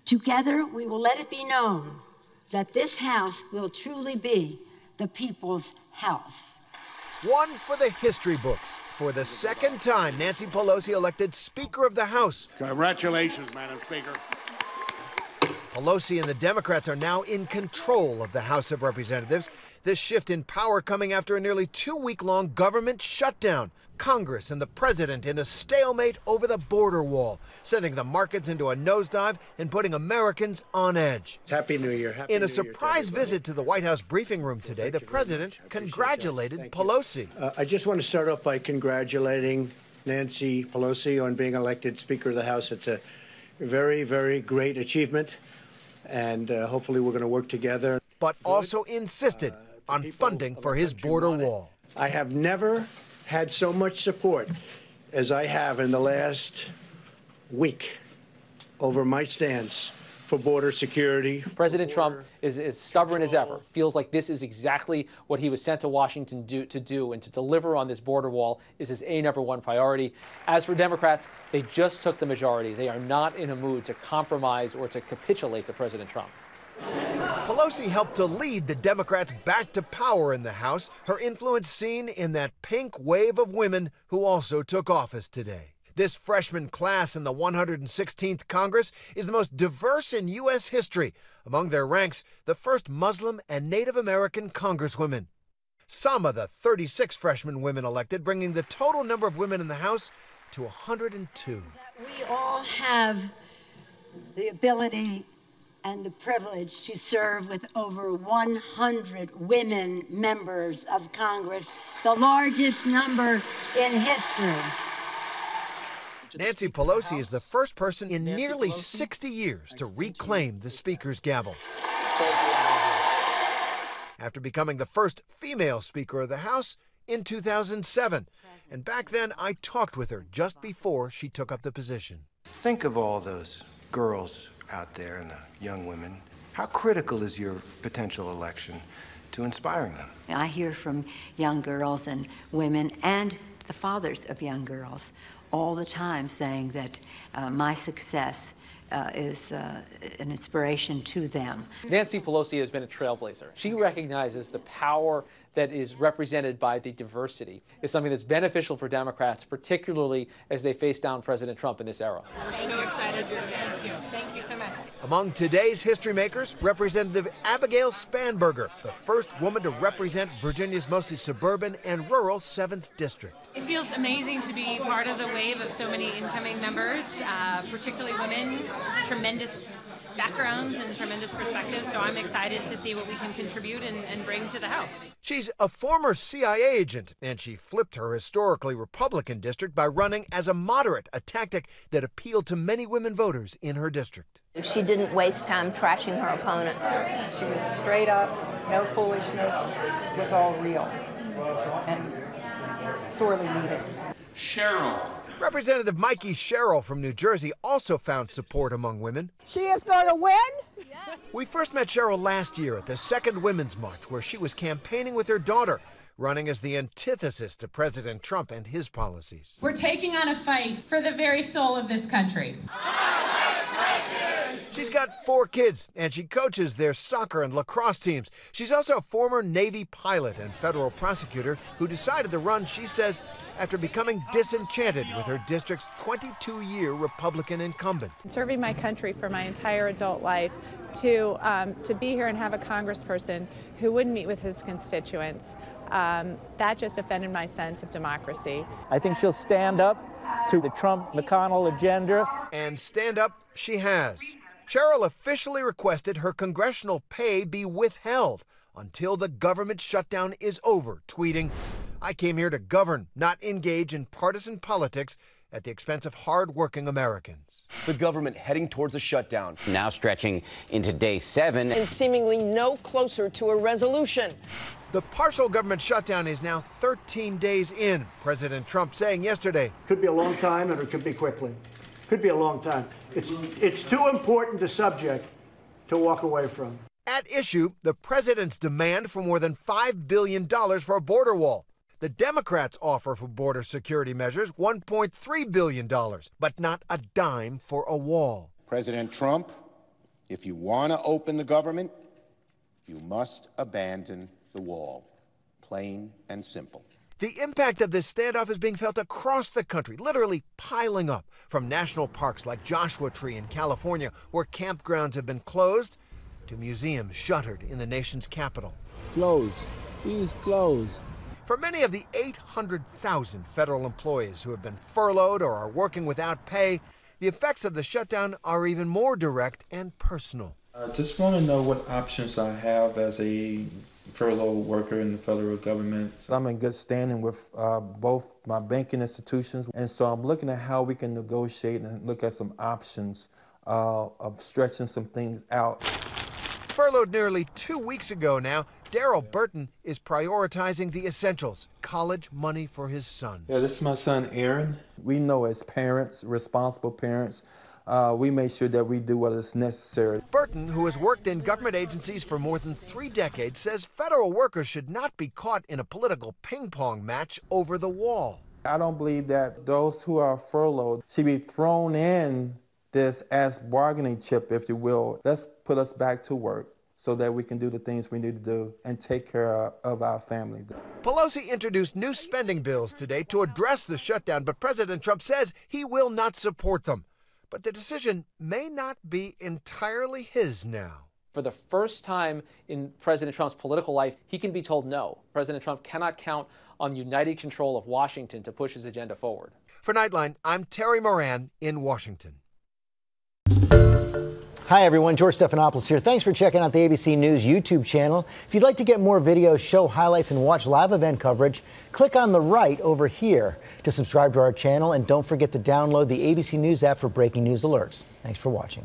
Together, we will let it be known that this House will truly be the people's House. One for the history books. For the second time, Nancy Pelosi elected Speaker of the House. Congratulations, Madam Speaker. Pelosi and the Democrats are now in control of the House of Representatives. This shift in power coming after a nearly 2-week-long government shutdown. Congress and the president in a stalemate over the border wall, sending the markets into a nosedive and putting Americans on edge. Happy New Year. In a surprise visit to the White House briefing room today, the president congratulated Pelosi. I just want to start off by congratulating Nancy Pelosi on being elected Speaker of the House. It's a very, very great achievement, and hopefully we're going to work together. But also insisted on funding for his border wall. I have never had so much support as I have in the last week over my stance for border security. President Trump is as stubborn as ever, feels like this is exactly what he was sent to Washington to do, and to deliver on this border wall is his #1 priority. As for Democrats, they just took the majority. They are not in a mood to compromise or to capitulate to President Trump. Pelosi helped to lead the Democrats back to power in the House, her influence seen in that pink wave of women who also took office today. This freshman class in the 116th Congress is the most diverse in U.S. history. Among their ranks, the first Muslim and Native American congresswomen. Some of the 36 freshman women elected, bringing the total number of women in the House to 102. We all have the ability and the privilege to serve with over 100 women members of Congress, the largest number in history. Nancy Pelosi is the first person in nearly 60 years to reclaim the Speaker's gavel. After becoming the first female Speaker of the House in 2007. And back then, I talked with her just before she took up the position. Think of all those girls out there and the young women. How critical is your potential election to inspiring them? I hear from young girls and women and the fathers of young girls all the time saying that my success is an inspiration to them. Nancy Pelosi has been a trailblazer. She recognizes the power that is represented by the diversity is something that's beneficial for Democrats, particularly as they face down President Trump in this era. We're so excited. Thank you. Thank you so much. Among today's history makers, Representative Abigail Spanberger, the first woman to represent Virginia's mostly suburban and rural 7th District. It feels amazing to be part of the wave of so many incoming members, particularly women, tremendous backgrounds and tremendous perspectives, so I'm excited to see what we can contribute and bring to the House. She's a former CIA agent, and she flipped her historically Republican district by running as a moderate, a tactic that appealed to many women voters in her district. She didn't waste time trashing her opponent. She was straight up, no foolishness, was all real, and sorely needed. Sherrill. Representative Mikie Sherrill from New Jersey also found support among women. She is going to win? We first met Sherrill last year at the Second Women's March, where she was campaigning with her daughter, running as the antithesis to President Trump and his policies. We're taking on a fight for the very soul of this country. She's got 4 kids, and she coaches their soccer and lacrosse teams. She's also a former Navy pilot and federal prosecutor who decided to run, she says, after becoming disenchanted with her district's 22-year Republican incumbent. Serving my country for my entire adult life, to be here and have a congressperson who wouldn't meet with his constituents, that just offended my sense of democracy. I think she'll stand up to the Trump-McConnell agenda. And stand up she has. Sherrill officially requested her congressional pay be withheld until the government shutdown is over, tweeting, "I came here to govern, not engage in partisan politics at the expense of hard-working Americans." The government heading towards a shutdown. Now stretching into day 7. And seemingly no closer to a resolution. The partial government shutdown is now 13 days in. President Trump saying yesterday, Could be a long time, and it could be quickly. Could be a long time. It's too important a subject to walk away from. At issue, the president's demand for more than $5 billion for a border wall. The Democrats' offer for border security measures, $1.3 billion, but not a dime for a wall. President Trump If you want to open the government, you must abandon the wall. Plain and simple. The impact of this standoff is being felt across the country, literally piling up, from national parks like Joshua Tree in California, where campgrounds have been closed, to museums shuttered in the nation's capital. Closed. Please close. For many of the 800,000 federal employees who have been furloughed or are working without pay, the effects of the shutdown are even more direct and personal. I just want to know what options I have as a furloughed worker in the federal government. I'm in good standing with both my banking institutions, and so I'm looking at how we can negotiate and look at some options of stretching some things out. Furloughed nearly 2 weeks ago now, Darryl Burton is prioritizing the essentials, college money for his son. Yeah, this is my son, Aaron. We know as parents, responsible parents, we make sure that we do what is necessary. Burton, who has worked in government agencies for more than 3 decades, says federal workers should not be caught in a political ping-pong match over the wall. I don't believe that those who are furloughed should be thrown in this as bargaining chip, if you will. Let's put us back to work so that we can do the things we need to do and take care of our families. Pelosi introduced new spending bills today to address the shutdown, but President Trump says he will not support them. But the decision may not be entirely his now. For the first time in President Trump's political life, he can be told no. President Trump cannot count on united control of Washington to push his agenda forward. For Nightline, I'm Terry Moran in Washington. Hi everyone, George Stephanopoulos here. Thanks for checking out the ABC News YouTube channel. If you'd like to get more videos, show highlights, and watch live event coverage, click on the right over here to subscribe to our channel, and don't forget to download the ABC News app for breaking news alerts. Thanks for watching.